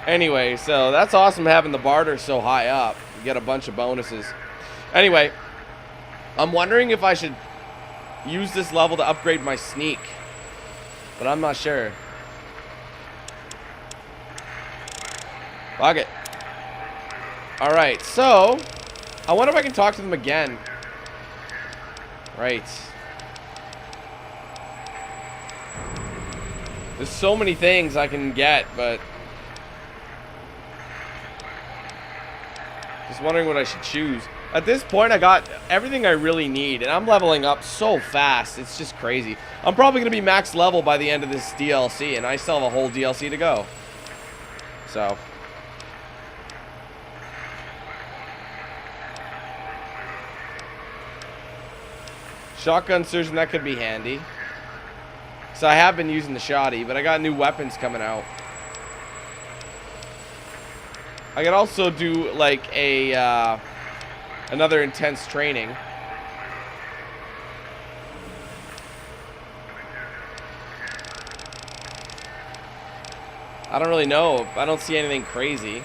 Anyway, so that's awesome having the barter so high up. You get a bunch of bonuses. Anyway, I'm wondering if I should use this level to upgrade my sneak. But I'm not sure. Fuck it. Alright, so I wonder if I can talk to them again. Right. There's so many things I can get, but just wondering what I should choose. At this point, I got everything I really need, and I'm leveling up so fast. It's just crazy. I'm probably going to be max level by the end of this DLC, and I still have a whole DLC to go. So shotgun surgeon, that could be handy. So I have been using the shotty, but I got new weapons coming out. I could also do like a another intense training. I don't really know. I don't see anything crazy.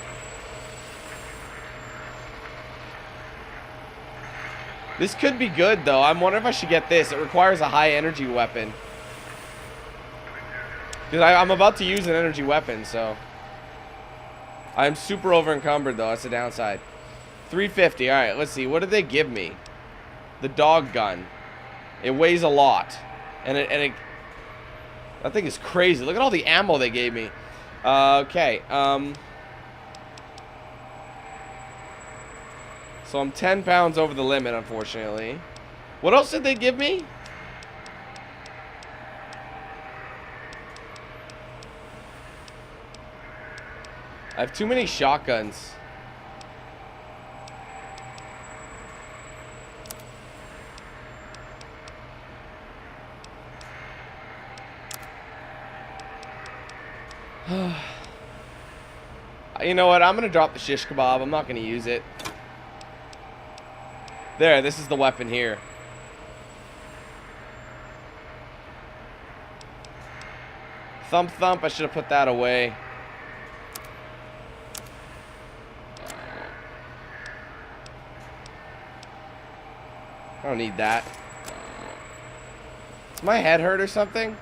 This could be good though. I'm wondering if I should get this. It requires a high energy weapon. Because I'm about to use an energy weapon, so I'm super over encumbered though. That's the downside. 350. Alright, let's see. What did they give me? The dog gun. It weighs a lot. And it that thing is crazy. Look at all the ammo they gave me. Okay. So I'm 10 pounds over the limit, unfortunately. What else did they give me? I have too many shotguns. You know what? I'm going to drop the shish kebab. I'm not going to use it. There, this is the weapon here. Thump thump, I should have put that away. I don't need that. Does my head hurt or something?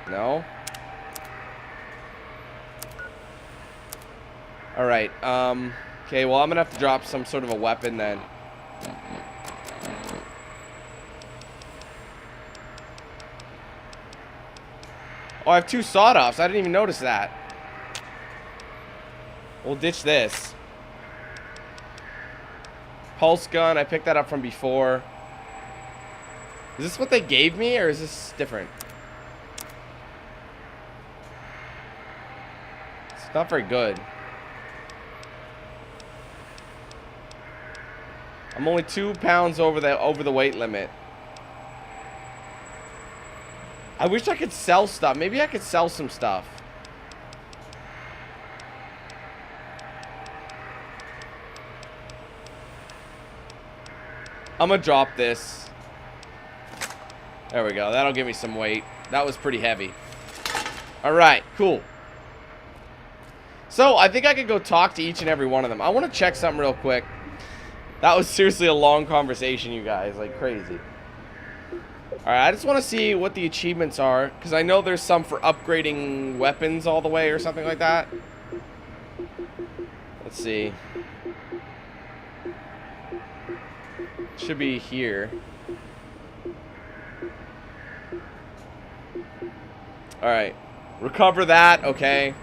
No? Alright, okay, well, I'm gonna have to drop some sort of a weapon then. Oh, I have 2 sawed-offs. I didn't even notice that. We'll ditch this. Pulse gun, I picked that up from before. Is this what they gave me, or is this different? It's not very good. I'm only 2 pounds over the weight limit. I wish I could sell stuff. Maybe I could sell some stuff. I'm gonna drop this. There we go. That'll give me some weight. That was pretty heavy. Alright, cool. So, I think I could go talk to each and every one of them. I want to check something real quick. That was seriously a long conversation, you guys. Like, crazy. Alright, I just want to see what the achievements are. Because I know there's some for upgrading weapons all the way or something like that. Let's see. Should be here. Alright. Recover that. Okay.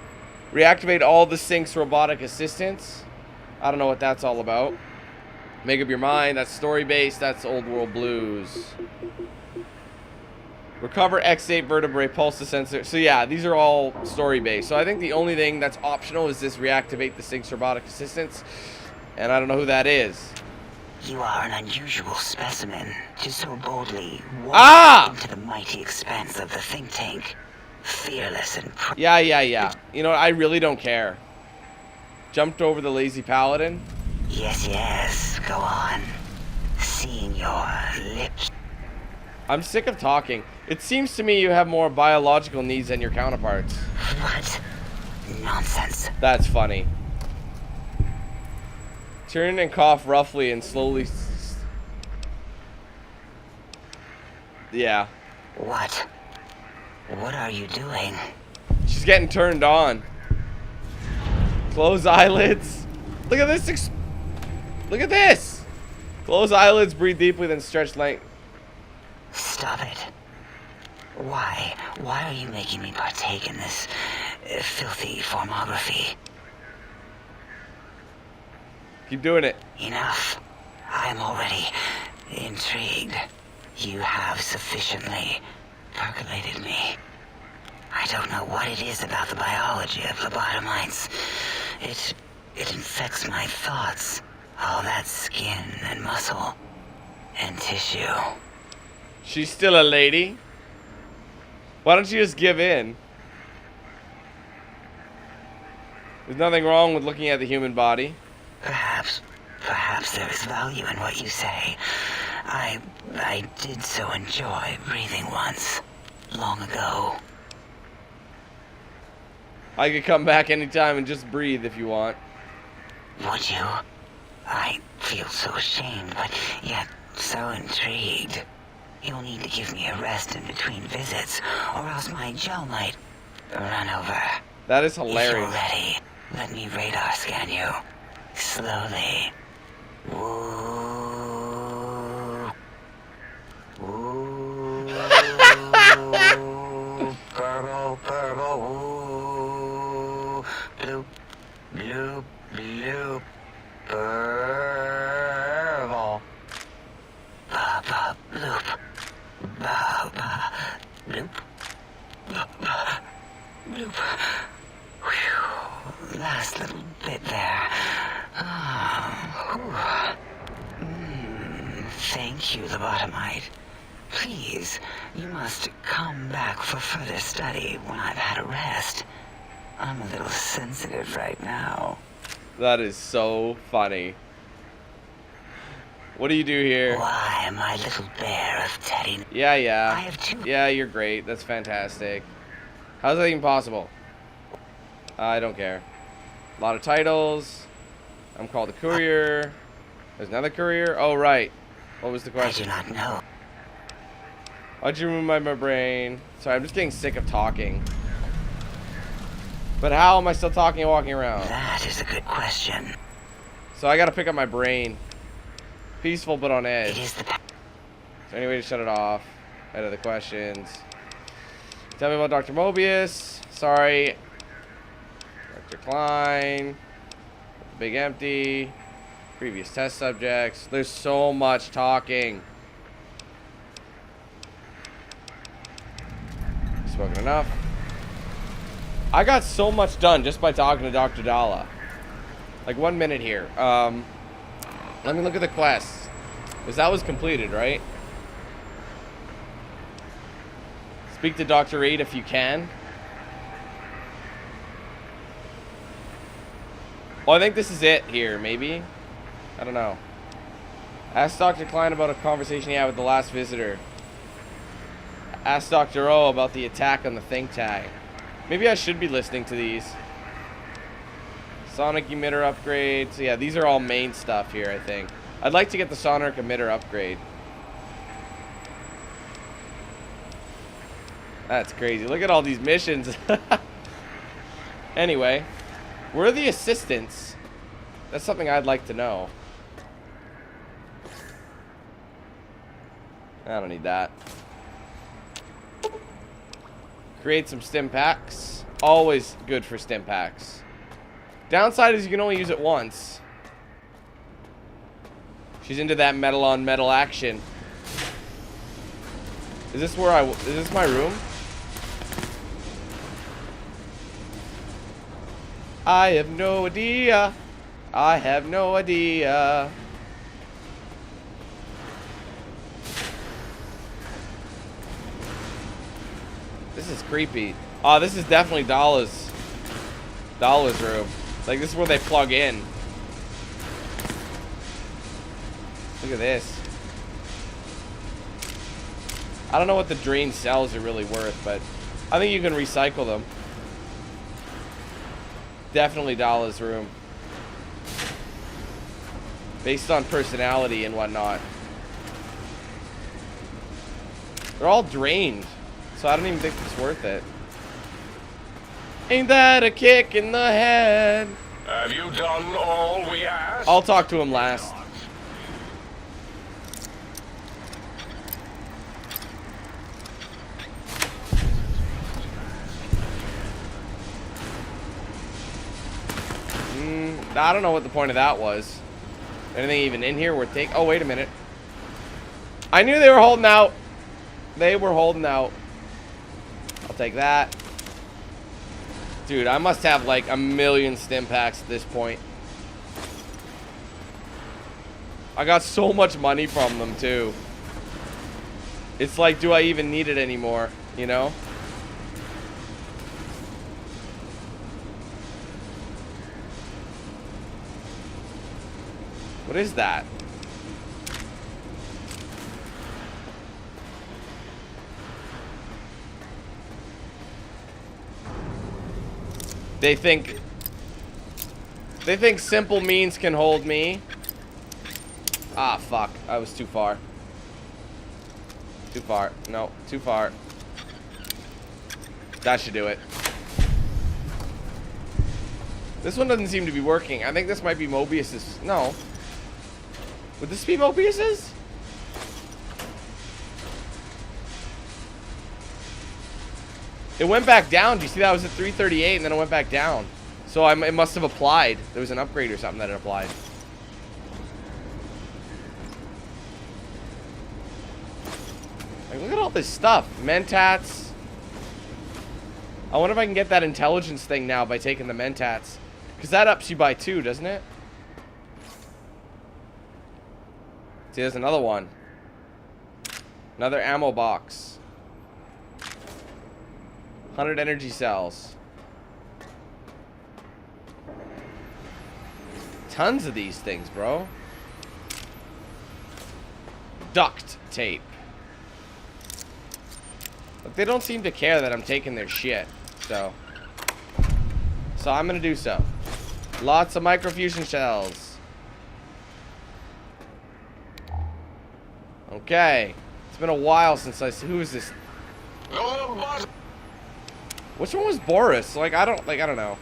Reactivate all the Sync's robotic assistants. I don't know what that's all about. Make up your mind. That's story-based. That's Old World Blues. Recover X8 vertebrae pulse sensor. So yeah, these are all story-based. So I think the only thing that's optional is this reactivate the Sync's robotic assistants. And I don't know who that is. You are an unusual specimen to so boldly walk into the mighty expanse of the think tank. Fearless and Yeah. You know what? I really don't care. Jumped over the lazy paladin. Yes, go on. Seeing your lips. I'm sick of talking. It seems to me you have more biological needs than your counterparts. What? Nonsense. That's funny. Turn and cough roughly and slowly... Yeah. What? What are you doing? She's getting turned on. Close eyelids. Look at this. Look at this. Close eyelids, breathe deeply, then stretch length. Stop it. Why? Why are you making me partake in this filthy formography? Keep doing it. Enough. I am already intrigued. You have sufficiently percolated me. I don't know what it is about the biology of lobotomites. It infects my thoughts. All that skin and muscle and tissue. She's still a lady. Why don't you just give in? There's nothing wrong with looking at the human body. Perhaps there is value in what you say. I did so enjoy breathing once, long ago. I could come back anytime and just breathe if you want. Would you? I feel so ashamed, but yet so intrigued. You'll need to give me a rest in between visits, or else my jaw might run over. That is If hilarious. you're ready, let me radar scan you. Slowly. Ooh. Ooh. Purple, purple, ooh. Bloop, bloop, bloop. Purple. Ba, ba, bloop. Ba, ba, bloop. Ba, ba, bloop. Whew. Last little bit there. Thank you, lobotomite. Please, you must come back for further study when I've had a rest. I'm a little sensitive right now. That is so funny. What do you do here? Why, my little bear of Teddy. Yeah. I have two. Yeah, you're great. That's fantastic. How's that even possible? I don't care. A lot of titles. I'm called the Courier. There's another Courier. Oh, right. What was the I question? do not know. Why'd you remove my brain? Sorry, I'm just getting sick of talking. But how am I still talking and walking around? That is a good question. So I gotta pick up my brain. Peaceful but on It edge. is the... Is there any way to shut it off? Head of the questions. Tell me about Dr. Mobius. Sorry. Dr. Klein. Big empty. Previous test subjects. There's so much talking. Spoken enough. I got so much done just by talking to Dr. Dalla. Like 1 minute here. Let me look at the quests. Because that was completed, right? Speak to Dr. Reed if you can. Well, I think this is it here, maybe. I don't know. Ask Dr. Klein about a conversation he had with the last visitor. Ask Dr. O about the attack on the think tank. Maybe I should be listening to these. Sonic emitter upgrades. Yeah, these are all main stuff here, I think. I'd like to get the sonic emitter upgrade. That's crazy. Look at all these missions. Anyway, where are the assistants? That's something I'd like to know. I don't need that. Create some stim packs. Always good for stim packs. Downside is you can only use it once. She's into that metal on metal action. Is this where is this my room? I have no idea. I have no idea. This is creepy. Oh, this is definitely Dalla's room. Like, this is where they plug in. Look at this. I don't know what the drained cells are really worth, but I think you can recycle them. Definitely Dala's room. Based on personality and whatnot. They're all drained, so I don't even think it's worth it. Ain't that a kick in the head? Have you done all we asked? I'll talk to him last. I don't know what the point of that was. Anything even in here worth taking? Oh, wait a minute. I knew they were holding out. They were holding out. I'll take that. Dude, I must have like a million stim packs at this point. I got so much money from them too. It's like, do I even need it anymore? You know? What is that? They think simple means can hold me. Ah, fuck. I was too far. Too far. No, too far. That should do it. This one doesn't seem to be working. I think this might be Mobius's. No. Would this be Mobius's? It went back down. Do you see that? I was at 338 and then it went back down. So it must have applied. There was an upgrade or something that it applied. Like, look at all this stuff. Mentats. I wonder if I can get that intelligence thing now by taking the Mentats. Because that ups you by 2, doesn't it? See, there's another one. Another ammo box. 100 energy cells. Tons of these things, bro. Duct tape. But they don't seem to care that I'm taking their shit. So I'm gonna do so. Lots of microfusion shells. Okay. It's been a while since who is this? Which one was Boris? Like I don't know.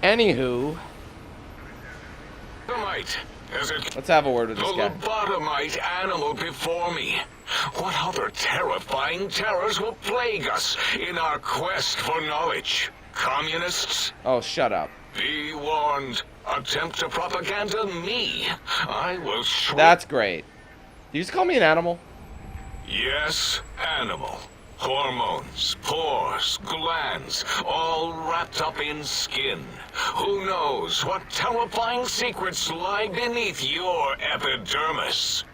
Anywho, let's have a word with this guy. The lobotomite animal before me. What other terrifying terrors will plague us in our quest for knowledge? Communists? Oh, shut up. Be warned. Attempt to propaganda me. I will shrink. That's great. Did you just call me an animal? Yes, animal. Hormones, pores, glands, all wrapped up in skin. Who knows what terrifying secrets lie beneath your epidermis?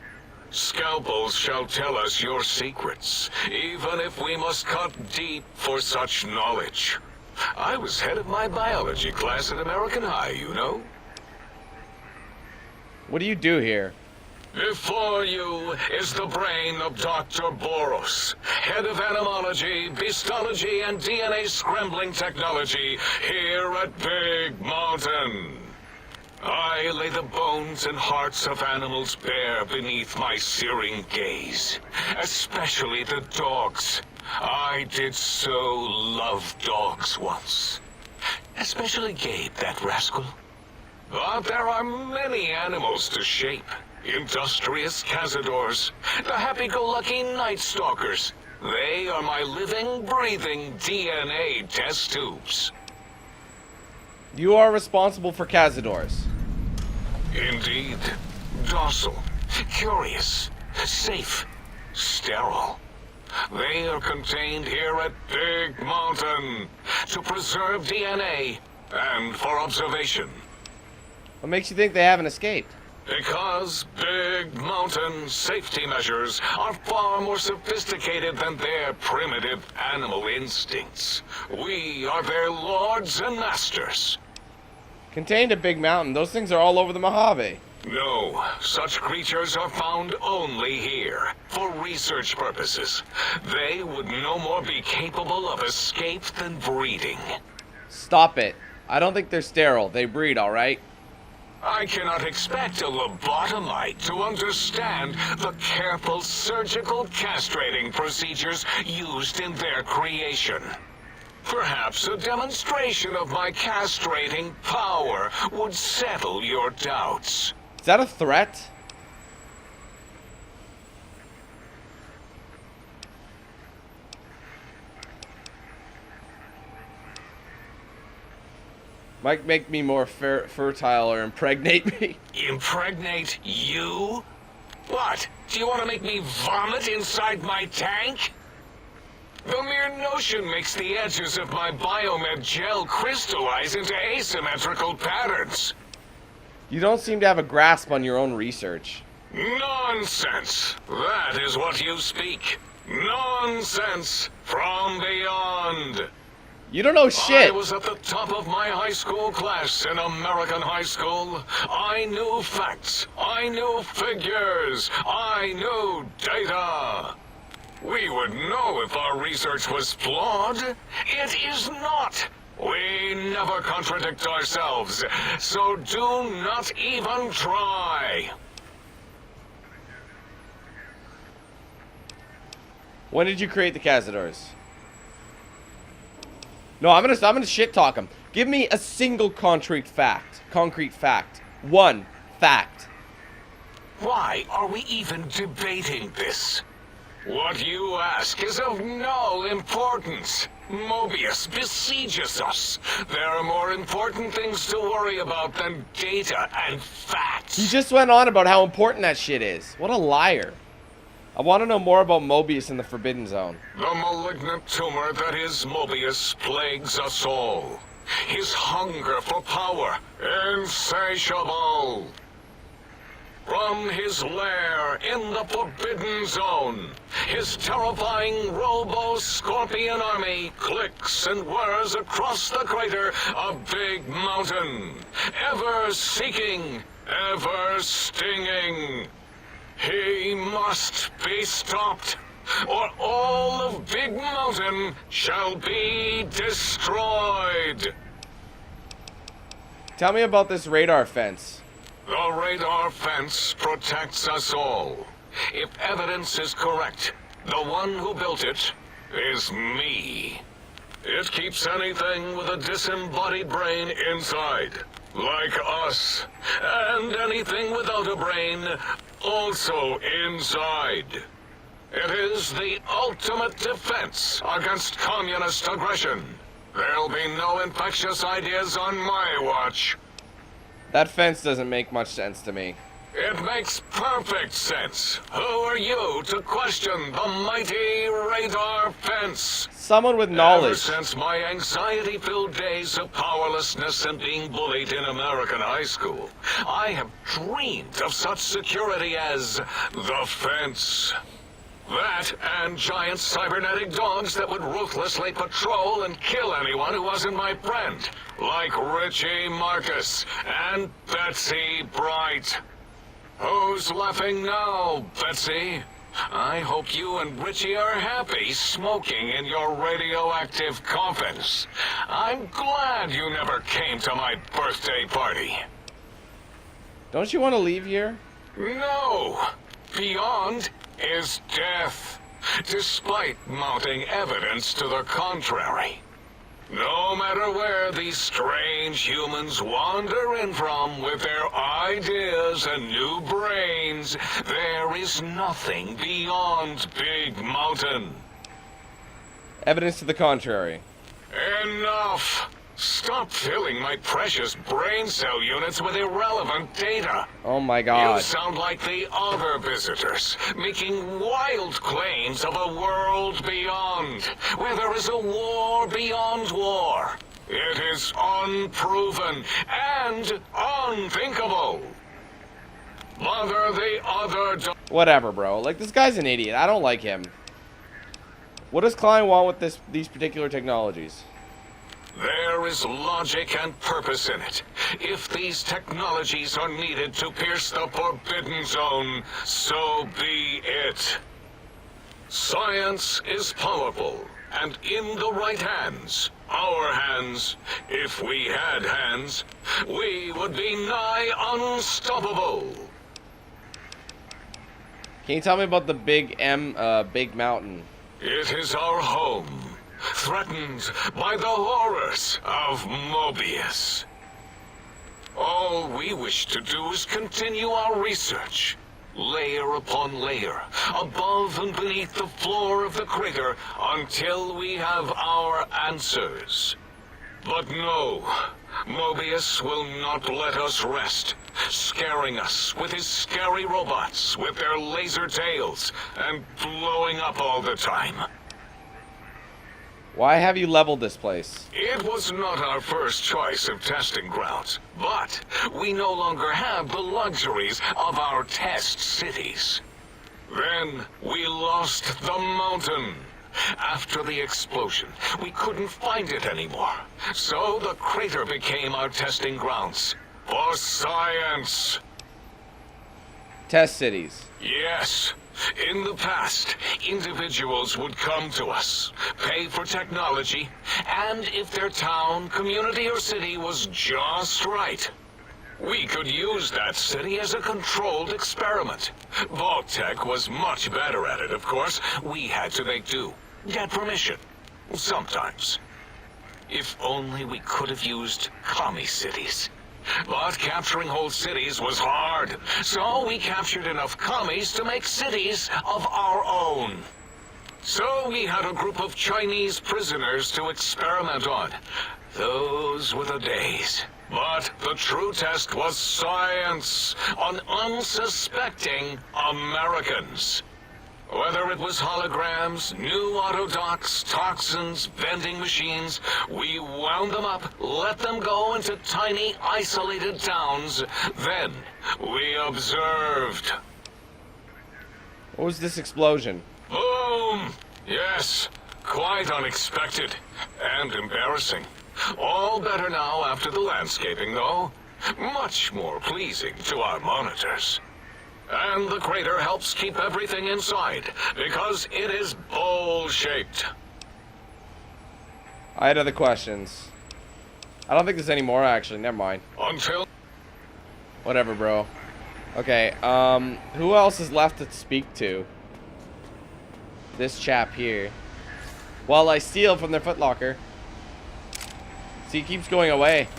Scalpels shall tell us your secrets, even if we must cut deep for such knowledge. I was head of my biology class at American High, you know. What do you do here? Before you is the brain of Dr. Boros, head of animology, beastology, and DNA scrambling technology here at Big Mountain. I lay the bones and hearts of animals bare beneath my searing gaze, especially the dogs. I did so love dogs once. Especially Gabe, that rascal. But there are many animals to shape. Industrious cazadors, the happy-go-lucky night stalkers. They are my living, breathing DNA test tubes. You are responsible for cazadors. Indeed. Docile, curious, safe, sterile. They are contained here at Big Mountain to preserve DNA and for observation. What makes you think they haven't escaped? Because Big Mountain safety measures are far more sophisticated than their primitive animal instincts. We are their lords and masters. Contained a big mountain. Those things are all over the Mojave. No, such creatures are found only here, for research purposes. They would no more be capable of escape than breeding. Stop it. I don't think they're sterile. They breed, alright? I cannot expect a lobotomite to understand the careful surgical castrating procedures used in their creation. Perhaps a demonstration of my castrating power would settle your doubts. Is that a threat? Might make me more fertile or impregnate me. Impregnate you? What? Do you want to make me vomit inside my tank? The mere notion makes the edges of my biomed gel crystallize into asymmetrical patterns. You don't seem to have a grasp on your own research. Nonsense! That is what you speak. Nonsense from beyond. You don't know shit. I was at the top of my high school class in American high school. I knew facts. I knew figures. I knew data. We would know if our research was flawed. It is not. We never contradict ourselves, so do not even try. When did you create the Cazadors? No, I'm gonna shit talk him. Give me a single concrete fact. One fact. Why are we even debating this? What you ask is of no importance. Mobius besieges us. There are more important things to worry about than data and facts. He just went on about how important that shit is. What a liar. I want to know more about Mobius in the Forbidden Zone. The malignant tumor that is Mobius plagues us all. His hunger for power, insatiable. From his lair in the Forbidden Zone, his terrifying robo-scorpion army clicks and whirs across the crater a big mountain, ever seeking, ever stinging. He must be stopped, or all of Big Mountain shall be destroyed. Tell me about this radar fence. The radar fence protects us all. If evidence is correct, the one who built it is me. It keeps anything with a disembodied brain inside, like us, and anything without a brain also inside. It is the ultimate defense against communist aggression. There'll be no infectious ideas on my watch. That fence doesn't make much sense to me. It makes perfect sense. Who are you to question the mighty radar fence? Someone with knowledge. Ever since my anxiety-filled days of powerlessness and being bullied in American high school, I have dreamed of such security as the fence. That and giant cybernetic dogs that would ruthlessly patrol and kill anyone who wasn't my friend, like Richie Marcus and Betsy Bright. Who's laughing now, Betsy? I hope you and Richie are happy smoking in your radioactive coffins. I'm glad you never came to my birthday party. Don't you want to leave here? No. Beyond is death, despite mounting evidence to the contrary. No matter where these strange humans wander in from with their ideas and new brains, there is nothing beyond Big Mountain. Evidence to the contrary. Enough! Stop filling my precious brain cell units with irrelevant data. Oh my god. You sound like the other visitors, making wild claims of a world beyond, where there is a war beyond war. It is unproven and unthinkable. Mother the other... Whatever, bro. Like, this guy's an idiot. I don't like him. What does Klein want with these particular technologies? There is logic and purpose in it. If these technologies are needed to pierce the Forbidden Zone, so be it. Science is powerful, and in the right hands, our hands, if we had hands, we would be nigh unstoppable. Can you tell me about the big mountain? It is our home, threatened by the horrors of Mobius. All we wish to do is continue our research, layer upon layer, above and beneath the floor of the crater, until we have our answers. But no, Mobius will not let us rest, scaring us with his scary robots with their laser tails and blowing up all the time. Why have you leveled this place? It was not our first choice of testing grounds, but we no longer have the luxuries of our test cities. Then we lost the mountain. After the explosion, we couldn't find it anymore. So the crater became our testing grounds for science. Test cities. Yes. In the past, individuals would come to us, pay for technology, and if their town, community, or city was just right, we could use that city as a controlled experiment. Vault-Tec was much better at it, of course. We had to make do. Get permission. Sometimes. If only we could have used commie cities. But capturing whole cities was hard, so we captured enough commies to make cities of our own. So we had a group of Chinese prisoners to experiment on. Those were the days. But the true test was science on unsuspecting Americans. Whether it was holograms, new autodocs, toxins, vending machines, we wound them up, let them go into tiny, isolated towns. Then we observed. What was this explosion? Boom! Yes, quite unexpected and embarrassing. All better now after the landscaping, though. Much more pleasing to our monitors. And the crater helps keep everything inside, because it is bowl-shaped. I had other questions. I don't think there's any more, actually. Never mind. Until... Whatever, bro. Okay, who else is left to speak to? This chap here. While I steal from their footlocker. See, he keeps going away.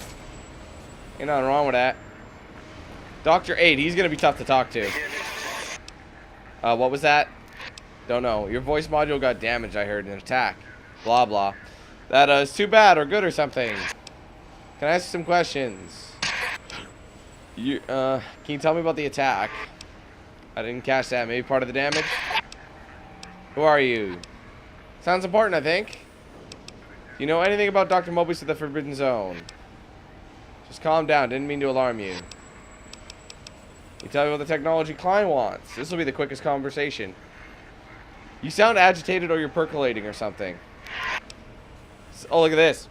Ain't nothing wrong with that. Dr. 8, he's gonna be tough to talk to. What was that? Don't know. Your voice module got damaged, I heard, in an attack. Blah, blah. That is too bad or good or something. Can I ask you some questions? Can you tell me about the attack? I didn't catch that. Maybe part of the damage? Who are you? Sounds important, I think. Do you know anything about Dr. Mobius of the Forbidden Zone? Just calm down. Didn't mean to alarm you. You tell me what the technology Klein wants. This will be the quickest conversation. You sound agitated or you're percolating or something. Oh, look at this.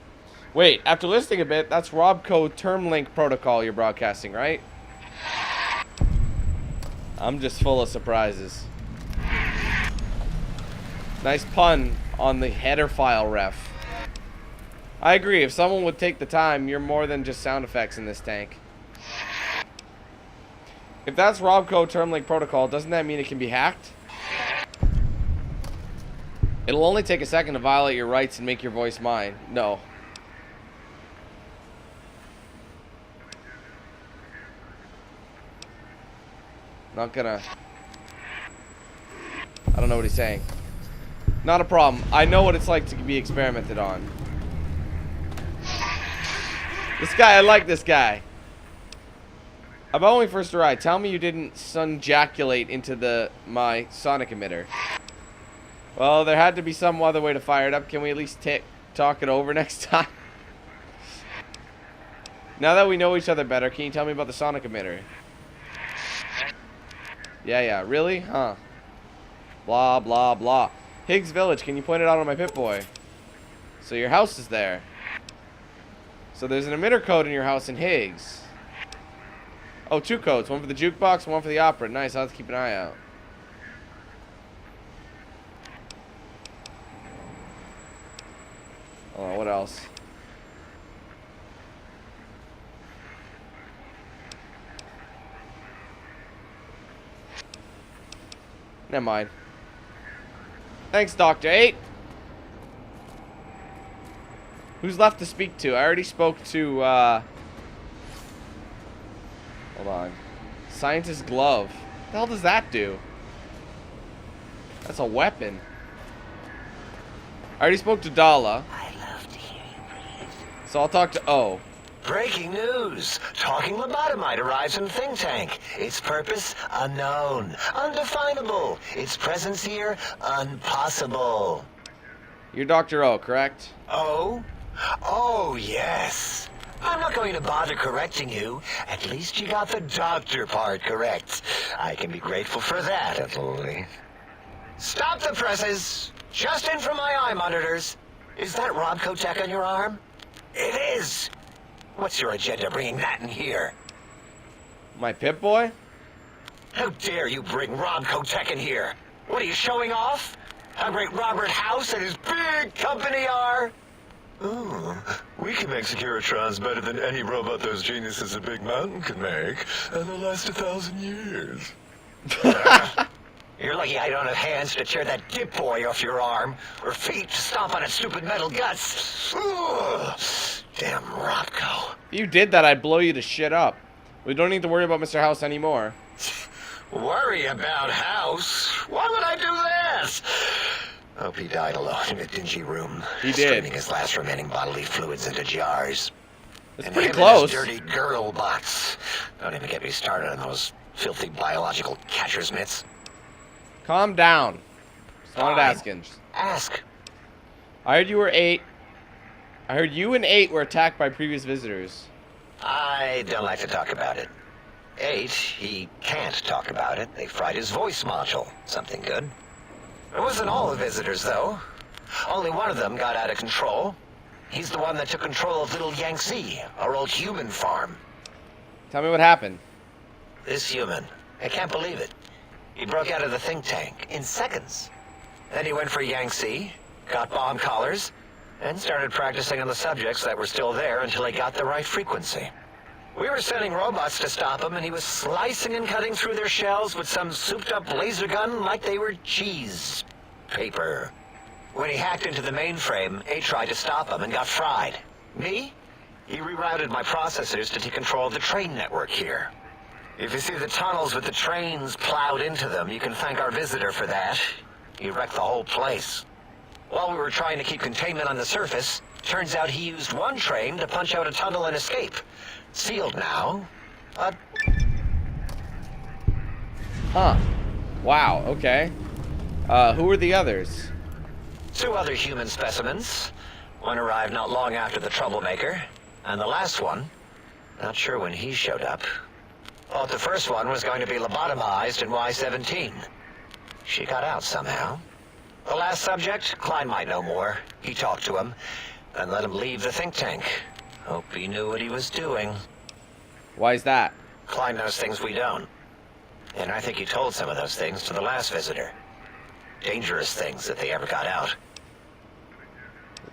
Wait, after listening a bit, that's Robco term link protocol you're broadcasting, right? I'm just full of surprises. Nice pun on the header file ref. I agree, if someone would take the time, you're more than just sound effects in this tank. If that's Robco term link protocol, doesn't that mean it can be hacked? It'll only take a second to violate your rights and make your voice mine. No. Not gonna... I don't know what he's saying. Not a problem. I know what it's like to be experimented on. This guy, I like this guy. About when we first arrived, tell me you didn't sunjaculate into my sonic emitter. Well, there had to be some other way to fire it up. Can we at least talk it over next time? Now that we know each other better, can you tell me about the sonic emitter? Yeah, really? Huh. Blah, blah, blah. Higgs Village, can you point it out on my Pip-Boy? So your house is there. So there's an emitter code in your house in Higgs. Oh, 2 codes. One for the jukebox, one for the opera. Nice, I'll have to keep an eye out. Oh, what else? Never mind. Thanks, Dr. 8. Who's left to speak to? I already spoke to, hold on. Scientist glove. What the hell does that do? That's a weapon. I already spoke to Dala. I love to hear you breathe. So I'll talk to O. Breaking news. Talking lobotomite arrives in think tank. Its purpose, unknown. Undefinable. Its presence here, impossible. You're Dr. O, correct? Oh? Oh, yes. I'm not going to bother correcting you. At least you got the doctor part correct. I can be grateful for that, at least. Stop the presses. Just in from my eye monitors. Is that Robco tech on your arm? It is. What's your agenda bringing that in here? My Pip-Boy? How dare you bring Robco tech in here? What are you showing off? How great Robert House and his big company are? Ooh, we can make Securitrons better than any robot those geniuses at Big Mountain can make, and they'll last 1,000 years. You're lucky I don't have hands to tear that dip boy off your arm, or feet to stomp on its stupid metal guts. Ugh. Damn Robco. If you did that, I'd blow you to shit up. We don't need to worry about Mr. House anymore. Worry about House? Why would I do that? Hope he died alone in a dingy room. He did. Straining his last remaining bodily fluids into jars. It's And pretty him close. And his dirty girl bots. Don't even get me started on those filthy biological catcher's mitts. Calm down. Just wanted Fine. asking. Ask. I heard you were 8. I heard you and 8 were attacked by previous visitors. I don't like to talk about it. 8, he can't talk about it. They fried his voice module. Something good. It wasn't all the visitors, though. Only one of them got out of control. He's the one that took control of Little Yangtze, our old human farm. Tell me what happened. This human. I can't believe it. He broke out of the think tank in seconds. Then he went for Yangtze, got bomb collars, and started practicing on the subjects that were still there until he got the right frequency. We were sending robots to stop him, and he was slicing and cutting through their shells with some souped-up laser gun like they were cheese paper. When he hacked into the mainframe, A tried to stop him and got fried. Me? He rerouted my processors to take control of the train network here. If you see the tunnels with the trains plowed into them, you can thank our visitor for that. He wrecked the whole place. While we were trying to keep containment on the surface, turns out he used one train to punch out a tunnel and escape. Sealed now, but... Huh. Wow, okay. Who were the others? 2 other human specimens. One arrived not long after the troublemaker, and the last one, not sure when he showed up. Thought the first one was going to be lobotomized in Y-17. She got out somehow. The last subject, Klein might know more. He talked to him, and let him leave the think tank. Hope he knew what he was doing. Why is that? Klein knows things we don't. And I think he told some of those things to the last visitor. Dangerous things if they ever got out.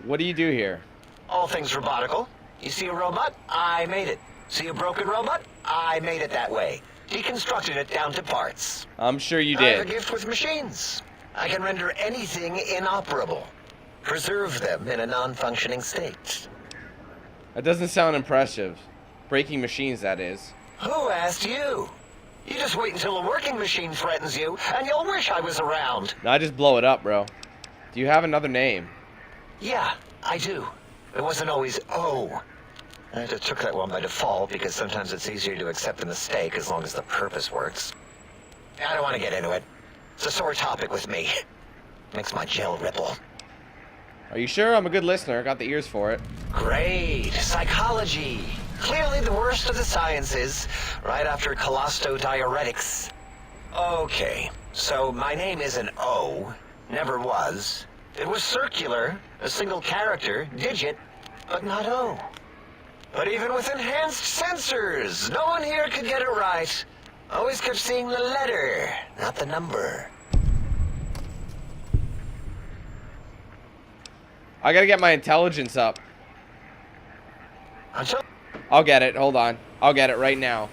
What do you do here? All things robotical. You see a robot? I made it. See a broken robot? I made it that way. Deconstructed it down to parts. I'm sure you I have a did. gift with machines. I can render anything inoperable. Preserve them in a non-functioning state. That doesn't sound impressive. Breaking machines, that is. Who asked you? You just wait until a working machine threatens you, and you'll wish I was around. No, I just blow it up, bro. Do you have another name? Yeah, I do. It wasn't always O. I just took that one by default because sometimes it's easier to accept a mistake as long as the purpose works. I don't want to get into it. It's a sore topic with me. Makes my gel ripple. Are you sure? I'm a good listener. Got the ears for it. Great. Psychology. Clearly the worst of the sciences, right after colostodiuretics. Okay, so my name isn't O. Never was. It was circular, a single character, digit, but not O. But even with enhanced sensors, no one here could get it right. Always kept seeing the letter, not the number. I gotta get my intelligence up. Until I'll get it. Hold on. I'll get it right now.